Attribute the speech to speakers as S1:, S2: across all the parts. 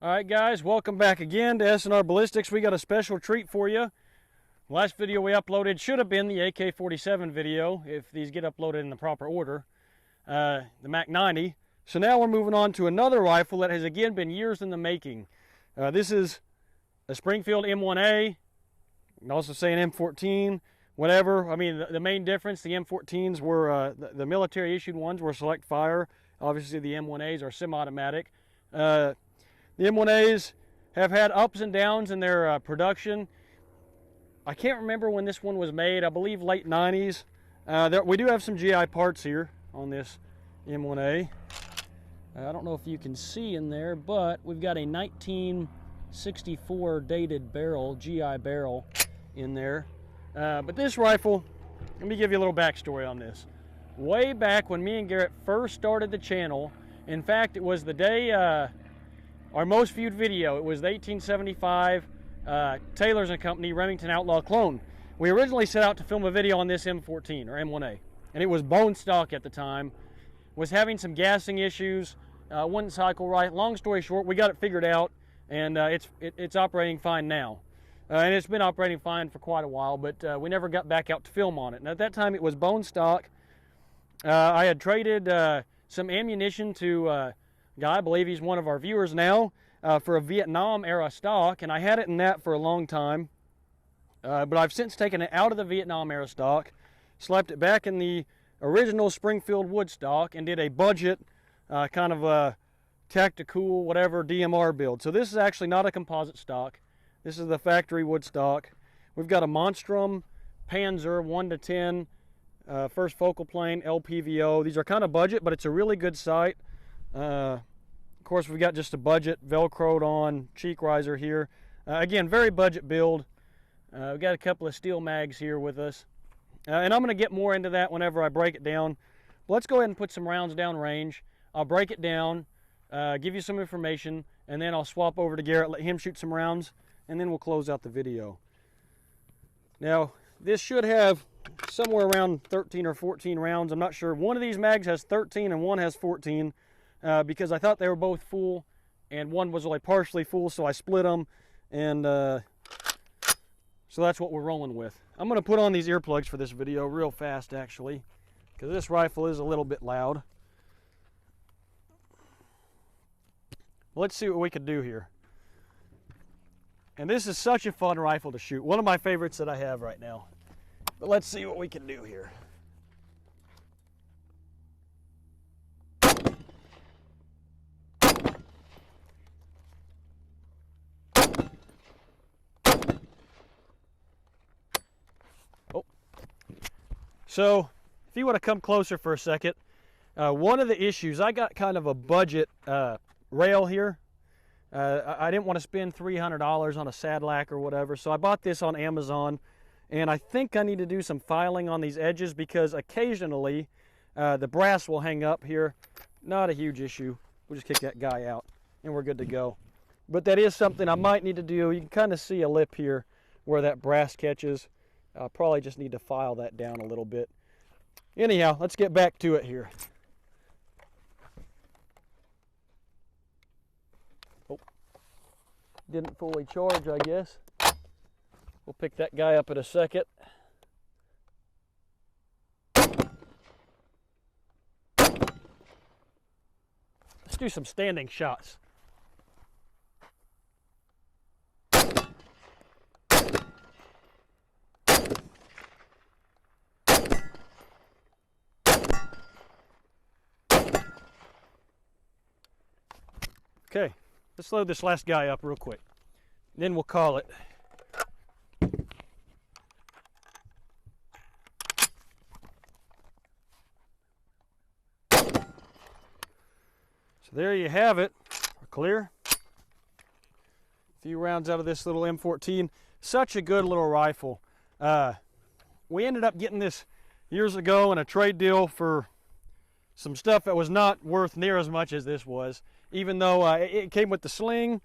S1: All right, guys, welcome back again to S&R Ballistics. We got a special treat for you. Last video we uploaded should have been the AK-47 video if these get uploaded in the proper order, the Mac 90. So now we're moving on to another rifle that has again been years in the making. This is a Springfield M1A. You can also say an M14, whatever. I mean, the main difference, the M14s were, the military issued ones were select fire. Obviously the M1As are semi-automatic. The M1As have had ups and downs in their production. I can't remember when this one was made. I believe late 90s. We do have some GI parts here on this M1A. I don't know if you can see in there, but we've got a 1964 dated barrel, GI barrel in there. But this rifle, let me give you a little backstory on this. Way back when me and Garrett first started the channel, in fact, it was the day our most viewed video, it was the 1875 Taylor's & Company Remington Outlaw clone. We originally set out to film a video on this M14 or M1A, and it was bone stock at the time. Was having some gassing issues, wouldn't cycle right. Long story short, we got it figured out, and it's operating fine now. And it's been operating fine for quite a while, but we never got back out to film on it. And at that time, it was bone stock. I had traded some ammunition to guy, I believe he's one of our viewers now, for a Vietnam era stock, and I had it in that for a long time, but I've since taken it out of the Vietnam era stock, slapped it back in the original Springfield wood stock, and did a budget kind of a tactical whatever DMR build. So this is actually not a composite stock. This is the factory wood stock. We've got a Monstrum Panzer 1-10 first focal plane LPVO. These are kind of budget, but it's a really good sight. Of course, we've got just a budget velcroed on cheek riser here. Again, very budget build. We've got a couple of steel mags here with us. And I'm going to get more into that whenever I break it down. But let's go ahead and put some rounds down range. I'll break it down, give you some information, and then I'll swap over to Garrett, let him shoot some rounds, and then we'll close out the video. Now, this should have somewhere around 13 or 14 rounds. I'm not sure. One of these mags has 13 and one has 14. Because I thought they were both full, and one was only partially full, so I split them, and so that's what we're rolling with. I'm going to put on these earplugs for this video real fast, actually, because this rifle is a little bit loud. Let's see what we can do here. And this is such a fun rifle to shoot. One of my favorites that I have right now. But let's see what we can do here. So, if you want to come closer for a second, one of the issues, I got kind of a budget rail here. I didn't want to spend $300 on a Sadlac or whatever, so I bought this on Amazon, and I think I need to do some filing on these edges because occasionally the brass will hang up here. Not a huge issue. We'll just kick that guy out, and we're good to go. But that is something I might need to do. You can kind of see a lip here where that brass catches. I'll probably just need to file that down a little bit. Anyhow, let's get back to it here. Oh, didn't fully charge, I guess. We'll pick that guy up in a second. Let's do some standing shots. Okay, let's load this last guy up real quick. Then we'll call it. So there you have it. We're clear. A few rounds out of this little M14. Such a good little rifle. We ended up getting this years ago in a trade deal for some stuff that was not worth near as much as this was. Even though it came with the sling,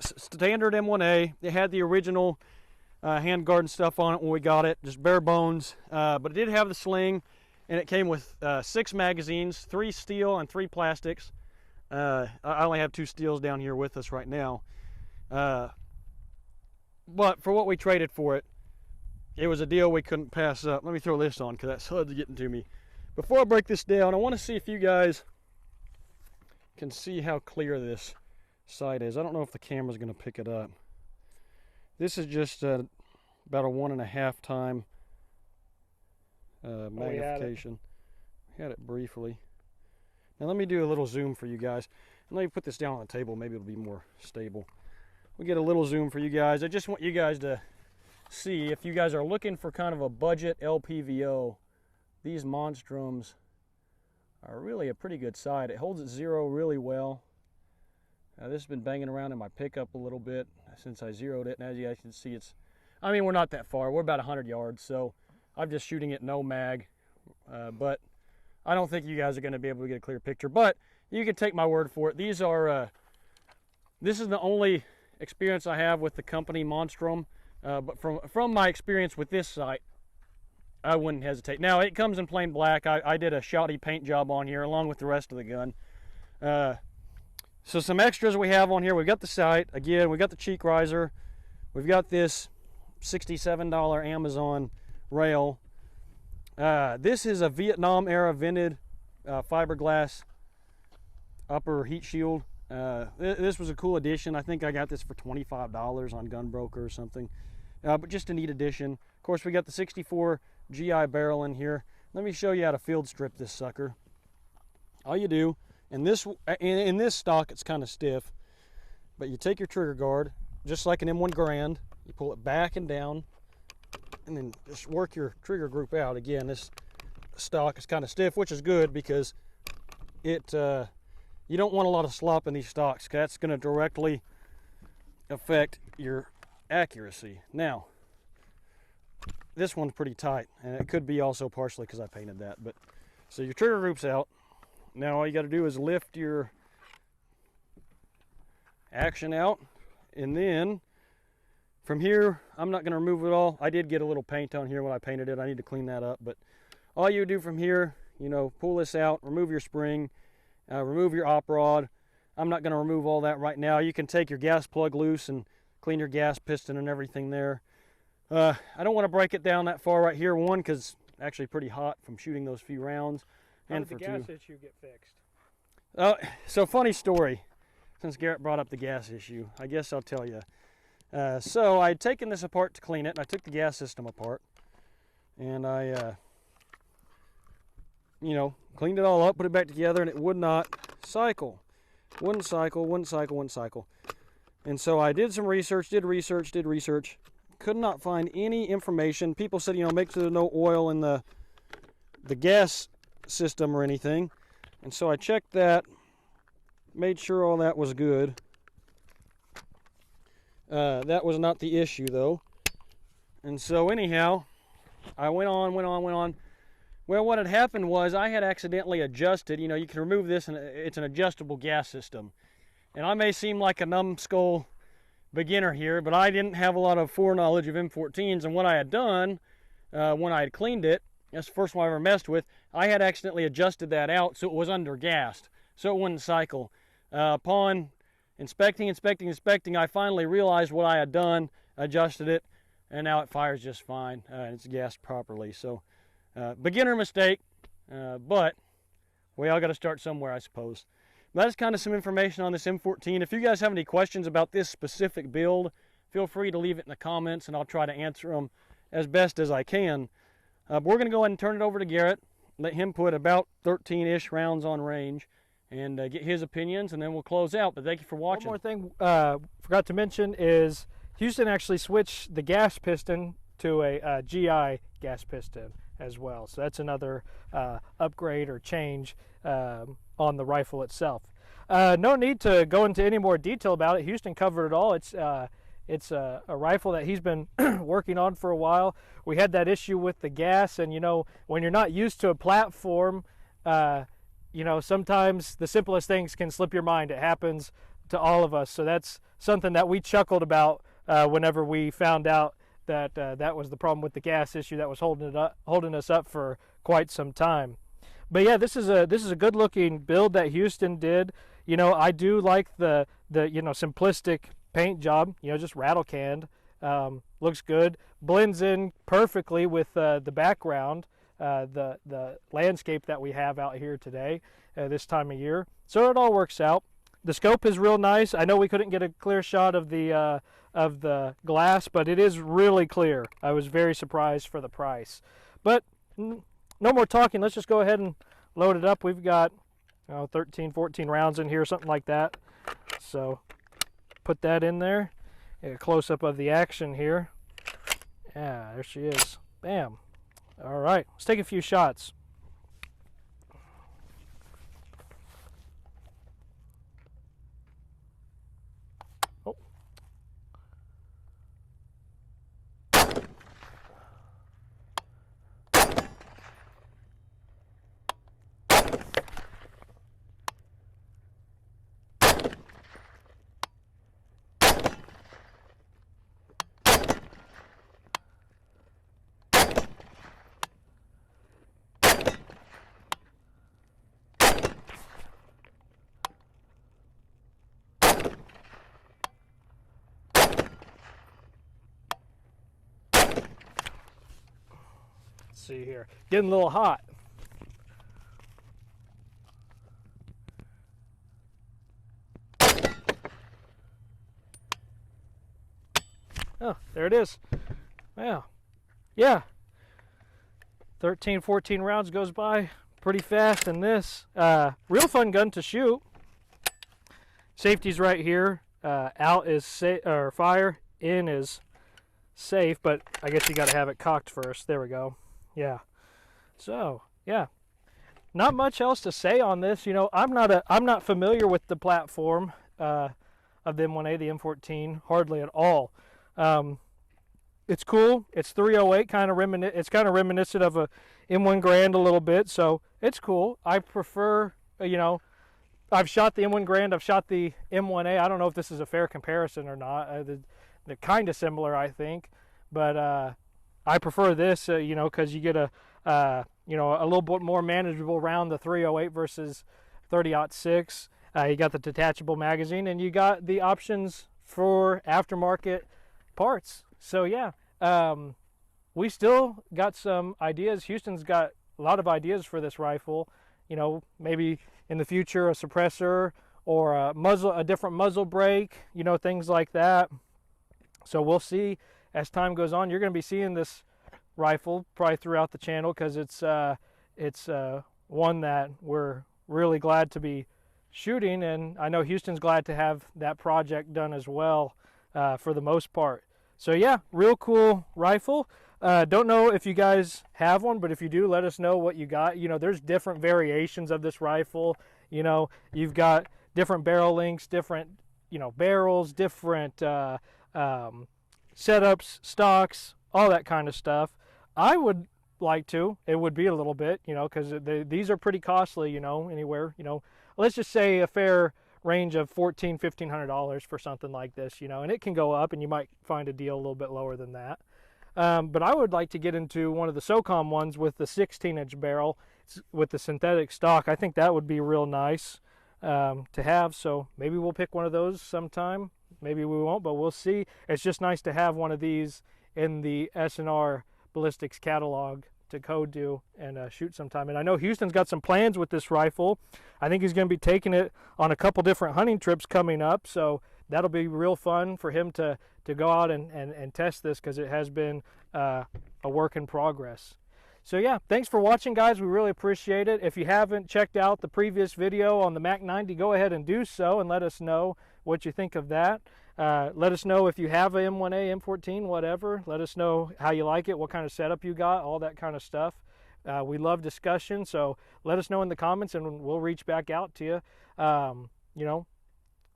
S1: standard M1A. It had the original handguard and stuff on it when we got it, just bare bones. But it did have the sling, and it came with 6 magazines, 3 steel and 3 plastics. I only have 2 steels down here with us right now. But for what we traded for it, it was a deal we couldn't pass up. Let me throw this on because that sun's getting to me. Before I break this down, I want to see if you guys can see how clear this sight is. I don't know if the camera's going to pick it up. This is just about a 1.5 time magnification. We had it briefly. Now let me do a little zoom for you guys. And let me put this down on the table. Maybe it'll be more stable. We get a little zoom for you guys. I just want you guys to see, if you guys are looking for kind of a budget LPVO, these Monstroms are really a pretty good sight. It holds at 0 really well. This has been banging around in my pickup a little bit since I zeroed it, and as you guys can see, I mean, we're not that far. We're about 100 yards, so I'm just shooting it no mag, but I don't think you guys are going to be able to get a clear picture, but you can take my word for it. These are, this is the only experience I have with the company Monstrom, but from my experience with this sight, I wouldn't hesitate. Now, it comes in plain black. I did a shoddy paint job on here along with the rest of the gun. So some extras we have on here. We've got the sight. Again, we've got the cheek riser. We've got this $67 Amazon rail. This is a Vietnam era vented fiberglass upper heat shield. This was a cool addition. I think I got this for $25 on Gunbroker or something. But just a neat addition. Of course, we got the 64 GI barrel in here. Let me show you how to field strip this sucker. All you do, in this stock, it's kind of stiff, but you take your trigger guard, just like an M1 Grand, you pull it back and down, and then just work your trigger group out. Again, this stock is kind of stiff, which is good because you don't want a lot of slop in these stocks, because that's going to directly affect your accuracy. Now, this one's pretty tight, and it could be also partially because I painted that. But so your trigger group's out. Now all you got to do is lift your action out, and then from here, I'm not going to remove it all. I did get a little paint on here when I painted it. I need to clean that up. But all you do from here, pull this out, remove your spring, remove your op rod. I'm not going to remove all that right now. You can take your gas plug loose and clean your gas piston and everything there. I don't want to break it down that far right here. One, because it's actually pretty hot from shooting those few rounds.
S2: How did the gas issue get fixed?
S1: So funny story, since Garrett brought up the gas issue, I guess I'll tell you. So I'd taken this apart to clean it, and I took the gas system apart, and I, cleaned it all up, put it back together, and it would not cycle. Wouldn't cycle. And so I did some research, did research. Could not find any information. People said, make sure there's no oil in the gas system or anything. And so I checked that, made sure all that was good. That was not the issue though. And so anyhow, I went on. Well, what had happened was I had accidentally adjusted, you can remove this, and it's an adjustable gas system. And I may seem like a numbskull beginner here, but I didn't have a lot of foreknowledge of M14s, and what I had done when I had cleaned it, that's the first one I ever messed with, I had accidentally adjusted that out so it was undergassed, so it wouldn't cycle. Upon inspecting, I finally realized what I had done, adjusted it, and now it fires just fine, and it's gassed properly. So beginner mistake, but we all got to start somewhere, I suppose. That's kind of some information on this M14. If you guys have any questions about this specific build, feel free to leave it in the comments, and I'll try to answer them as best as I can. But we're going to go ahead and turn it over to Garrett, let him put about 13-ish rounds on range, and get his opinions, and then we'll close out. But thank you for watching.
S2: One more thing forgot to mention is Houston actually switched the gas piston to a GI gas piston as well. So that's another upgrade or change on the rifle itself. No need to go into any more detail about it. Houston covered it all. It's a rifle that he's been working on for a while. We had that issue with the gas, and when you're not used to a platform, sometimes the simplest things can slip your mind. It happens to all of us. So that's something that we chuckled about whenever we found out that that was the problem with the gas issue that was holding us up for quite some time. But yeah, this is a good looking build that Houston did. You know, I do like the simplistic paint job. You know, just rattle canned. Looks good. Blends in perfectly with the background, the landscape that we have out here today, this time of year. So it all works out. The scope is real nice. I know we couldn't get a clear shot of the glass, but it is really clear. I was very surprised for the price. But no more talking. Let's just go ahead and load it up. We've got 13, 14 rounds in here, something like that. So put that in there. A close-up of the action here. Yeah, there she is. Bam. All right, let's take a few shots. Oh. See here, getting a little hot. Oh, there it is. Wow. Yeah. 13, 14 rounds goes by pretty fast in this. Real fun gun to shoot. Safety's right here. Out is fire, in is safe, but I guess you got to have it cocked first. There we go. Yeah. So, yeah. Not much else to say on this. You know, I'm not familiar with the platform of the M1A, the M14, hardly at all. It's cool. It's 308, it's kind of reminiscent of a M1 Grand a little bit, so it's cool. I prefer, I've shot the M1 Grand, I've shot the M1A. I don't know if this is a fair comparison or not. They're kind of similar, I think, but I prefer this, because you get a little bit more manageable round, the 308 versus 30-06. You got the detachable magazine, and you got the options for aftermarket parts. So yeah, we still got some ideas. Houston's got a lot of ideas for this rifle. Maybe in the future a suppressor or a different muzzle brake, things like that. So we'll see as time goes on. You're going to be seeing this rifle probably throughout the channel, because it's one that we're really glad to be shooting, and I know Houston's glad to have that project done as well, for the most part. So yeah, real cool rifle. Don't know if you guys have one, but if you do, let us know what you got. There's different variations of this rifle. You've got different barrel lengths, different barrels, different setups, stocks, all that kind of stuff. I would like to. It would be a little bit, because these are pretty costly, anywhere, let's just say a fair range of $1,400, $1,500 for something like this, and it can go up, and you might find a deal a little bit lower than that. But I would like to get into one of the SOCOM ones with the 16-inch barrel with the synthetic stock. I think that would be real nice to have, so maybe we'll pick one of those sometime. Maybe we won't, but we'll see. It's just nice to have one of these in the S&R ballistics catalog to code to and shoot sometime. And I know Houston's got some plans with this rifle. I think he's going to be taking it on a couple different hunting trips coming up, so that'll be real fun for him to go out and test this, because it has been a work in progress. So yeah, thanks for watching, guys. We really appreciate it. If you haven't checked out the previous video on the Mac 90, go ahead and do so and let us know what you think of that. Let us know if you have a M1A, M14, whatever. Let us know how you like it, what kind of setup you got, all that kind of stuff. We love discussion, so let us know in the comments and we'll reach back out to you.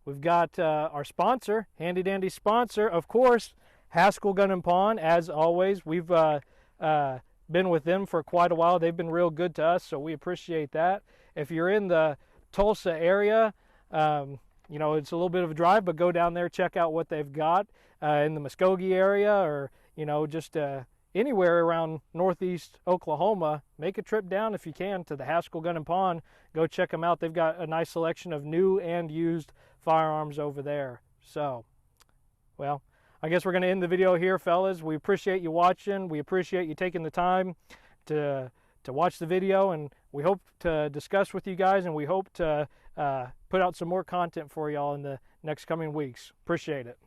S2: We've got our sponsor, handy dandy sponsor, of course, Haskell Gun and Pawn. As always, we've been with them for quite a while. They've been real good to us, so we appreciate that. If you're in the Tulsa area, it's a little bit of a drive, but go down there, check out what they've got in the Muskogee area, or just anywhere around northeast Oklahoma, make a trip down if you can to the Haskell Gun and Pawn. Go check them out. They've got a nice selection of new and used firearms over there. So, well, I guess we're going to end the video here, fellas. We appreciate you watching. We appreciate you taking the time to watch the video, and we hope to discuss with you guys, and we hope to put out some more content for y'all in the next coming weeks. Appreciate it.